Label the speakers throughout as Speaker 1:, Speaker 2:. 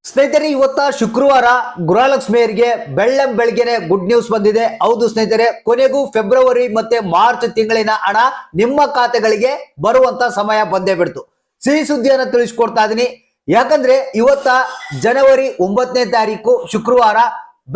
Speaker 1: ಸ್ನೇಹಿತರೆ, ಇವತ್ತ ಶುಕ್ರವಾರ ಗೃಹಲಕ್ಷ್ಮಿಯರಿಗೆ ಬೆಳ್ಳಂಬೆಳಗ್ಗೆನೆ ಗುಡ್ ನ್ಯೂಸ್ ಬಂದಿದೆ. ಹೌದು ಸ್ನೇಹಿತರೆ, ಕೊನೆಗೂ ಫೆಬ್ರವರಿ ಮತ್ತೆ ಮಾರ್ಚ್ ತಿಂಗಳಿನ ಹಣ ನಿಮ್ಮ ಖಾತೆಗಳಿಗೆ ಬರುವಂತ ಸಮಯ ಬಂದೇ ಬಿಡ್ತು. ಸಿಹಿ ಸುದ್ದಿಯನ್ನು ತಿಳಿಸ್ಕೊಡ್ತಾ ಇದೀನಿ. ಯಾಕಂದ್ರೆ ಇವತ್ತ ಜನವರಿ 9ನೇ ತಾರೀಕು ಶುಕ್ರವಾರ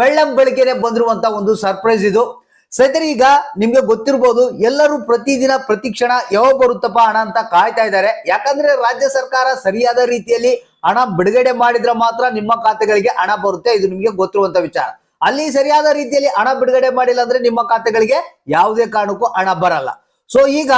Speaker 1: ಬೆಳ್ಳಂಬೆಳಗ್ಗೆನೆ ಬಂದಿರುವಂತ ಒಂದು ಸರ್ಪ್ರೈಸ್ ಇದು. ಸ್ನೇಹಿತರೆ, ಈಗ ನಿಮ್ಗೆ ಗೊತ್ತಿರಬಹುದು, ಎಲ್ಲರೂ ಪ್ರತಿದಿನ ಪ್ರತಿಕ್ಷಣ ಯಾವಾಗ ಬರುತ್ತಪ್ಪ ಹಣ ಅಂತ ಕಾಯ್ತಾ ಇದ್ದಾರೆ. ಯಾಕಂದ್ರೆ ರಾಜ್ಯ ಸರ್ಕಾರ ಸರಿಯಾದ ರೀತಿಯಲ್ಲಿ ಹಣ ಬಿಡುಗಡೆ ಮಾಡಿದ್ರೆ ಮಾತ್ರ ನಿಮ್ಮ ಖಾತೆಗಳಿಗೆ ಹಣ ಬರುತ್ತೆ. ಇದು ನಿಮ್ಗೆ ಗೊತ್ತಿರುವಂತ ವಿಚಾರ. ಅಲ್ಲಿ ಸರಿಯಾದ ರೀತಿಯಲ್ಲಿ ಹಣ ಬಿಡುಗಡೆ ಮಾಡಿಲ್ಲ ಅಂದ್ರೆ ನಿಮ್ಮ ಖಾತೆಗಳಿಗೆ ಯಾವುದೇ ಕಾರಣಕ್ಕೂ ಹಣ ಬರಲ್ಲ. ಸೊ ಈಗ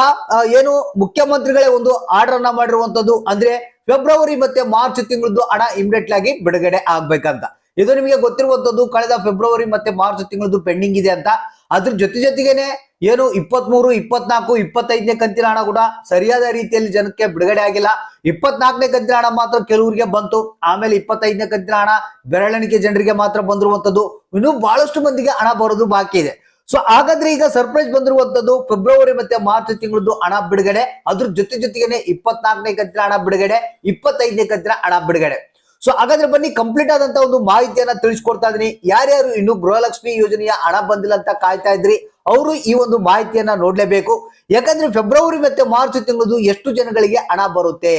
Speaker 1: ಏನು ಮುಖ್ಯಮಂತ್ರಿಗಳೇ ಒಂದು ಆರ್ಡರ್ ಅನ್ನ ಮಾಡಿರುವಂತದ್ದು, ಅಂದ್ರೆ ಫೆಬ್ರವರಿ ಮತ್ತೆ ಮಾರ್ಚ್ ತಿಂಗಳದ್ದು ಹಣ ಇಮಿಡಿಯೇಟ್ ಆಗಿ ಬಿಡುಗಡೆ ಆಗ್ಬೇಕಂತ. ಇದು ನಿಮಗೆ ಗೊತ್ತಿರುವಂತದ್ದು. ಕಳೆದ ಫೆಬ್ರವರಿ ಮತ್ತೆ ಮಾರ್ಚ್ ತಿಂಗಳದ್ದು ಪೆಂಡಿಂಗ್ ಇದೆ ಅಂತ. ಅದ್ರ ಜೊತೆಗೇನೆ ಏನು 23, 24, 25ನೇ ಕಂತಿನ ಹಣ ಕೂಡ ಸರಿಯಾದ ರೀತಿಯಲ್ಲಿ ಜನಕ್ಕೆ ಬಿಡುಗಡೆ ಆಗಿಲ್ಲ. 24ನೇ ಕಂತಿನ ಹಣ ಮಾತ್ರ ಕೆಲವರಿಗೆ ಬಂತು. ಆಮೇಲೆ 25ನೇ ಕಂತಿನ ಹಣ ಬೆರಳೆಣಿಕೆ ಜನರಿಗೆ ಮಾತ್ರ ಬಂದಿರುವಂತದ್ದು. ಇನ್ನು ಬಹಳಷ್ಟು ಮಂದಿಗೆ ಹಣ ಬರೋದು ಬಾಕಿ ಇದೆ. ಸೊ ಹಾಗಾದ್ರೆ ಈಗ ಸರ್ಪ್ರೈಸ್ ಬಂದಿರುವಂತದ್ದು ಫೆಬ್ರವರಿ ಮತ್ತೆ ಮಾರ್ಚ್ ತಿಂಗಳದ್ದು ಹಣ ಬಿಡುಗಡೆ. ಅದ್ರ ಜೊತೆಗೇನೆ 24ನೇ ಕಂತಿನ ಹಣ ಬಿಡುಗಡೆ, 25ನೇ ಕಂತಿನ ಹಣ ಬಿಡುಗಡೆ. ಸೊ ಹಾಗಾದ್ರೆ ಬನ್ನಿ, ಕಂಪ್ಲೀಟ್ ಆದಂತ ಒಂದು ಮಾಹಿತಿಯನ್ನ ತಿಳಿಸ್ಕೊಡ್ತಾ ಇದೀನಿ. ಯಾರ್ಯಾರು ಇನ್ನು ಗೃಹಲಕ್ಷ್ಮಿ ಯೋಜನೆಯ ಹಣ ಬಂದಿಲ್ಲ ಅಂತ ಕಾಯ್ತಾ ಇದ್ರಿ, ಅವರು ಈ ಒಂದು ಮಾಹಿತಿಯನ್ನ ನೋಡ್ಲೇಬೇಕು. ಯಾಕಂದ್ರೆ ಫೆಬ್ರವರಿ ಮತ್ತೆ ಮಾರ್ಚ್ ತಿಂಗಳದು ಎಷ್ಟು ಜನಗಳಿಗೆ ಹಣ ಬರುತ್ತೆ,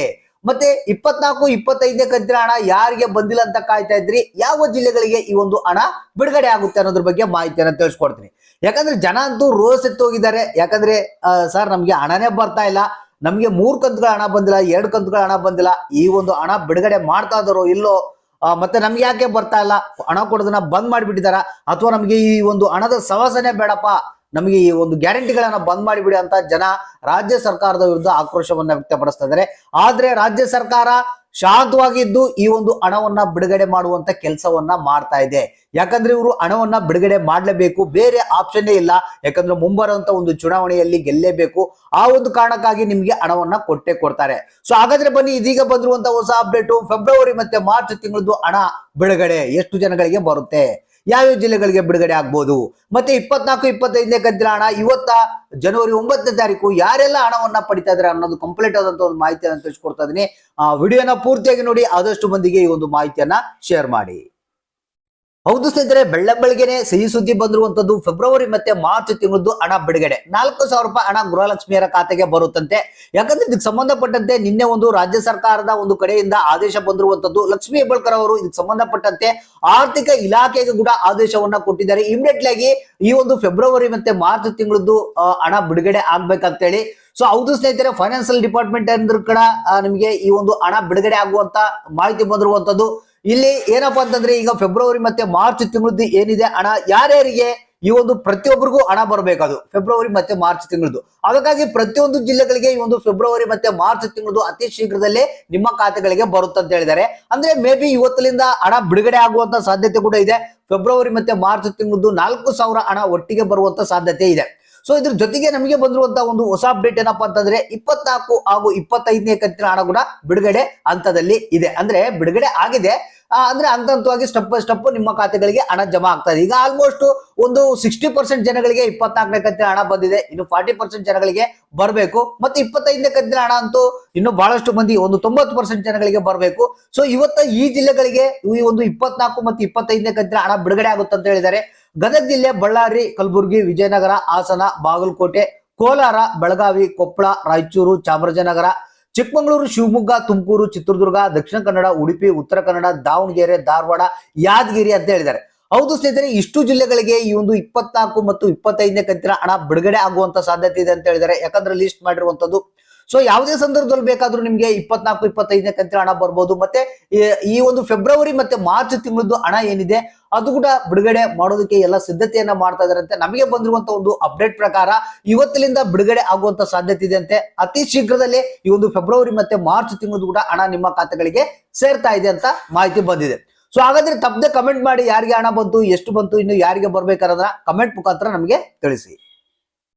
Speaker 1: ಮತ್ತೆ 24, 25ನೇ ಕಂತಿನ ಹಣ ಯಾರಿಗೆ ಬಂದಿಲ್ಲ ಅಂತ ಕಾಯ್ತಾ ಇದ್ರಿ, ಯಾವ ಜಿಲ್ಲೆಗಳಿಗೆ ಈ ಒಂದು ಹಣ ಬಿಡುಗಡೆ ಆಗುತ್ತೆ ಅನ್ನೋದ್ರ ಬಗ್ಗೆ ಮಾಹಿತಿಯನ್ನ ತಿಳಿಸ್ಕೊಡ್ತೀನಿ. ಯಾಕಂದ್ರೆ ಜನ ಅಂತೂ ರೋಸ್ ಎತ್ತೋಗಿದ್ದಾರೆ. ಯಾಕಂದ್ರೆ ಸರ್, ನಮ್ಗೆ ಹಣನೇ ಬರ್ತಾ ಇಲ್ಲ, ನಮ್ಗೆ 3 ಕಂತುಗಳ ಹಣ ಬಂದಿಲ್ಲ, 2 ಕಂತುಗಳ ಹಣ ಬಂದಿಲ್ಲ, ಈ ಒಂದು ಹಣ ಬಿಡುಗಡೆ ಮಾಡ್ತಾ ಇದಾರೋ ಇಲ್ಲೋ, ಮತ್ತೆ ನಮ್ಗೆ ಯಾಕೆ ಬರ್ತಾ ಇಲ್ಲ, ಹಣ ಕೊಡೋದನ್ನ ಬಂದ್ ಮಾಡಿಬಿಟ್ಟಿದಾರ, ಅಥವಾ ನಮ್ಗೆ ಈ ಒಂದು ಹಣದ ಸವಾಸನೆ ಬೇಡಪ್ಪ, ನಮಗೆ ಈ ಒಂದು ಗ್ಯಾರಂಟಿಗಳನ್ನ ಬಂದ್ ಮಾಡಿಬಿಡಿ ಅಂತ ಜನ ರಾಜ್ಯ ಸರ್ಕಾರದ ವಿರುದ್ಧ ಆಕ್ರೋಶವನ್ನ ವ್ಯಕ್ತಪಡಿಸ್ತಾ ಇದ್ದಾರೆ. ಆದ್ರೆ ರಾಜ್ಯ ಸರ್ಕಾರ ಶಾಂತವಾಗಿದ್ದು ಈ ಒಂದು ಹಣವನ್ನ ಬಿಡುಗಡೆ ಮಾಡುವಂತ ಕೆಲಸವನ್ನ ಮಾಡ್ತಾ ಇದೆ. ಯಾಕಂದ್ರೆ ಇವರು ಹಣವನ್ನ ಬಿಡುಗಡೆ ಮಾಡ್ಲೇಬೇಕು, ಬೇರೆ ಆಪ್ಷನ್ನೇ ಇಲ್ಲ. ಯಾಕಂದ್ರೆ ಮುಂಬರುವಂತ ಒಂದು ಚುನಾವಣೆಯಲ್ಲಿ ಗೆಲ್ಲೇಬೇಕು. ಆ ಒಂದು ಕಾರಣಕ್ಕಾಗಿ ನಿಮ್ಗೆ ಹಣವನ್ನ ಕೊಟ್ಟೆ ಕೊಡ್ತಾರೆ. ಸೊ ಹಾಗಾದ್ರೆ ಬನ್ನಿ, ಇದೀಗ ಬಂದಿರುವಂತ ಹೊಸ ಅಪ್ಡೇಟು, ಫೆಬ್ರವರಿ ಮತ್ತೆ ಮಾರ್ಚ್ ತಿಂಗಳದ್ದು ಹಣ ಬಿಡುಗಡೆ ಎಷ್ಟು ಜನಗಳಿಗೆ ಬರುತ್ತೆ, ಯಾವ್ಯಾವ ಜಿಲ್ಲೆಗಳಿಗೆ ಬಿಡುಗಡೆ ಆಗ್ಬೋದು, ಮತ್ತೆ 24, 25ನೇ ಕಂತಿನ ಹಣ ಇವತ್ತ ಜನವರಿ 9ನೇ ತಾರೀಕು ಯಾರೆಲ್ಲ ಹಣವನ್ನ ಪಡಿತಾ ಇದಾರೆ ಅನ್ನೋದು ಕಂಪ್ಲೀಟ್ ಆದಂತ ಒಂದು ಮಾಹಿತಿಯನ್ನು ತಿಳಿಸ್ಕೊಡ್ತಾ ಇದೀನಿ. ವಿಡಿಯೋನ ಪೂರ್ತಿಯಾಗಿ ನೋಡಿ, ಆದಷ್ಟು ಮಂದಿಗೆ ಈ ಒಂದು ಮಾಹಿತಿಯನ್ನ ಶೇರ್ ಮಾಡಿ. ಹೌದು ಸ್ನೇಹಿತರೆ, ಬೆಳ್ಳಂಬೆಳಗ್ಗೆನೆ ಸಿಹಿ ಸುದ್ದಿ ಬಂದಿರುವಂತದ್ದು. ಫೆಬ್ರವರಿ ಮತ್ತೆ ಮಾರ್ಚ್ ತಿಂಗಳದ್ದು ಹಣ ಬಿಡುಗಡೆ, 4,000 ರೂಪಾಯಿ ಹಣ ಗೃಹಲಕ್ಷ್ಮಿಯರ ಖಾತೆಗೆ ಬರುತ್ತಂತೆ. ಯಾಕಂದ್ರೆ ಇದಕ್ಕೆ ಸಂಬಂಧಪಟ್ಟಂತೆ ನಿನ್ನೆ ಒಂದು ರಾಜ್ಯ ಸರ್ಕಾರದ ಒಂದು ಕಡೆಯಿಂದ ಆದೇಶ ಬಂದಿರುವಂತದ್ದು. ಲಕ್ಷ್ಮೀ ಹೆಬ್ಬಾಳ್ಕರ್ ಅವರು ಇದಕ್ಕೆ ಸಂಬಂಧಪಟ್ಟಂತೆ ಆರ್ಥಿಕ ಇಲಾಖೆಗೆ ಕೂಡ ಆದೇಶವನ್ನ ಕೊಟ್ಟಿದ್ದಾರೆ. ಇಮಿಡಿಯೇಟ್ ಆಗಿ ಈ ಒಂದು ಫೆಬ್ರವರಿ ಮತ್ತೆ ಮಾರ್ಚ್ ತಿಂಗಳದ್ದು ಹಣ ಬಿಡುಗಡೆ ಆಗ್ಬೇಕಂತ ಹೇಳಿ. ಸೊ ಹೌದು ಸ್ನೇಹಿತರೆ, ಫೈನಾನ್ಸಿಯಲ್ ಡಿಪಾರ್ಟ್ಮೆಂಟ್ ಅಂದ್ರೂ ಕೂಡ ನಿಮಗೆ ಈ ಒಂದು ಹಣ ಬಿಡುಗಡೆ ಆಗುವಂತ ಮಾಹಿತಿ ಬಂದಿರುವಂತದ್ದು. ಇಲ್ಲಿ ಏನಪ್ಪಾ ಅಂತಂದ್ರೆ, ಈಗ ಫೆಬ್ರವರಿ ಮತ್ತೆ ಮಾರ್ಚ್ ತಿಂಗಳದ್ದು ಏನಿದೆ ಹಣ, ಯಾರ್ಯಾರಿಗೆ ಈ ಒಂದು ಪ್ರತಿಯೊಬ್ಬರಿಗೂ ಹಣ ಬರಬೇಕದು ಫೆಬ್ರವರಿ ಮತ್ತೆ ಮಾರ್ಚ್ ತಿಂಗಳದ್ದು. ಅದಕ್ಕಾಗಿ ಪ್ರತಿಯೊಂದು ಜಿಲ್ಲೆಗಳಿಗೆ ಈ ಒಂದು ಫೆಬ್ರವರಿ ಮತ್ತೆ ಮಾರ್ಚ್ ತಿಂಗಳದ್ದು ಅತಿ ಶೀಘ್ರದಲ್ಲೇ ನಿಮ್ಮ ಖಾತೆಗಳಿಗೆ ಬರುತ್ತೆ ಅಂತ ಹೇಳಿದ್ದಾರೆ. ಅಂದ್ರೆ ಮೇ ಬಿ ಇವತ್ತಿನಿಂದ ಹಣ ಬಿಡುಗಡೆ ಆಗುವಂತ ಸಾಧ್ಯತೆ ಕೂಡ ಇದೆ. ಫೆಬ್ರವರಿ ಮತ್ತೆ ಮಾರ್ಚ್ ತಿಂಗಳದ್ದು 4,000 ಹಣ ಒಟ್ಟಿಗೆ ಬರುವಂತ ಸಾಧ್ಯತೆ ಇದೆ. ಸೊ ಇದ್ರ ಜೊತೆಗೆ ನಮಗೆ ಬಂದಿರುವಂತಹ ಒಂದು ಹೊಸ ಅಪ್ಡೇಟ್ ಏನಪ್ಪಾ ಅಂತಂದ್ರೆ, 24 ಹಾಗೂ 25ನೇ ಕಂತಿನ ಹಣ ಕೂಡ ಬಿಡುಗಡೆ ಹಂತದಲ್ಲಿ ಇದೆ. ಅಂದ್ರೆ ಬಿಡುಗಡೆ ಆಗಿದೆ, ಅಂದ್ರೆ ಹಂತವಾಗಿ ಸ್ಟೆಪ್ ಬೈ ಸ್ಟೆಪ್ ನಿಮ್ಮ ಖಾತೆಗಳಿಗೆ ಹಣ ಜಮಾ ಆಗ್ತಾ ಇದೆ. ಈಗ ಆಲ್ಮೋಸ್ಟ್ ಒಂದು 60% ಜನಗಳಿಗೆ 24ನೇ ಕಂತಿನ ಹಣ ಬಂದಿದೆ. ಇನ್ನು 40% ಜನಗಳಿಗೆ ಬರಬೇಕು. ಮತ್ತೆ 25ನೇ ಕಂತಿನ ಹಣ ಅಂತೂ ಇನ್ನು ಬಹಳಷ್ಟು ಮಂದಿ, ಒಂದು 90% ಜನಗಳಿಗೆ ಬರಬೇಕು. ಸೊ ಇವತ್ತ ಈ ಜಿಲ್ಲೆಗಳಿಗೆ ಈ ಒಂದು 24 ಮತ್ತು 25ನೇ ಕಂತಿನ ಹಣ ಬಿಡುಗಡೆ ಆಗುತ್ತೆ ಅಂತ ಹೇಳಿದ್ದಾರೆ. ಗದಗ ಜಿಲ್ಲೆ, ಬಳ್ಳಾರಿ, ಕಲಬುರಗಿ, ವಿಜಯನಗರ, ಹಾಸನ, ಬಾಗಲಕೋಟೆ, ಕೋಲಾರ, ಬೆಳಗಾವಿ, ಕೊಪ್ಪಳ, ರಾಯಚೂರು, ಚಾಮರಾಜನಗರ, ಚಿಕ್ಕಮಗಳೂರು, ಶಿವಮೊಗ್ಗ, ತುಮಕೂರು, ಚಿತ್ರದುರ್ಗ, ದಕ್ಷಿಣ ಕನ್ನಡ, ಉಡುಪಿ, ಉತ್ತರ ಕನ್ನಡ, ದಾವಣಗೆರೆ, ಧಾರವಾಡ, ಯಾದಗಿರಿ ಅಂತ ಹೇಳಿದ್ದಾರೆ. ಹೌದು ಸ್ನೇಹಿತರೆ, ಇಷ್ಟು ಜಿಲ್ಲೆಗಳಿಗೆ ಈ ಒಂದು 24 ಮತ್ತು 25ನೇ ಕಂತಿನ ಹಣ ಬಿಡುಗಡೆ ಆಗುವಂತ ಸಾಧ್ಯತೆ ಇದೆ ಅಂತ ಹೇಳಿದ್ದಾರೆ. ಯಾಕಂದ್ರೆ ಲಿಸ್ಟ್ ಮಾಡಿರುವಂತದ್ದು. ಸೊ ಯಾವುದೇ ಸಂದರ್ಭದಲ್ಲಿ ಬೇಕಾದ್ರೂ ನಿಮ್ಗೆ 24, 25ನೇ ಕಂತಿನ ಹಣ ಬರ್ಬೋದು. ಮತ್ತೆ ಈ ಒಂದು ಫೆಬ್ರವರಿ ಮತ್ತೆ ಮಾರ್ಚ್ ತಿಂಗಳದ್ದು ಹಣ ಏನಿದೆ ಅದು ಕೂಡ ಬಿಡುಗಡೆ ಮಾಡೋದಕ್ಕೆ ಎಲ್ಲ ಸಿದ್ಧತೆಯನ್ನ ಮಾಡ್ತಾ ಇದಾರಂತೆ. ನಮಗೆ ಬಂದಿರುವಂತ ಒಂದು ಅಪ್ಡೇಟ್ ಪ್ರಕಾರ ಇವತ್ತಿನಿಂದ ಬಿಡುಗಡೆ ಆಗುವಂತ ಸಾಧ್ಯತೆ ಇದೆ ಅಂತೆ. ಅತಿ ಶೀಘ್ರದಲ್ಲೇ ಈ ಒಂದು ಫೆಬ್ರವರಿ ಮತ್ತೆ ಮಾರ್ಚ್ ತಿಂಗಳದ್ದು ಕೂಡ ಹಣ ನಿಮ್ಮ ಖಾತೆಗಳಿಗೆ ಸೇರ್ತಾ ಇದೆ ಅಂತ ಮಾಹಿತಿ ಬಂದಿದೆ. ಸೊ ಹಾಗಾದ್ರೆ ತಪ್ಪದೆ ಕಮೆಂಟ್ ಮಾಡಿ, ಯಾರಿಗೆ ಹಣ ಬಂತು, ಎಷ್ಟು ಬಂತು, ಇನ್ನು ಯಾರಿಗೆ ಬರ್ಬೇಕಾದ್ರೆ ಕಮೆಂಟ್ ಮುಖಾಂತರ ನಮಗೆ ತಿಳಿಸಿ.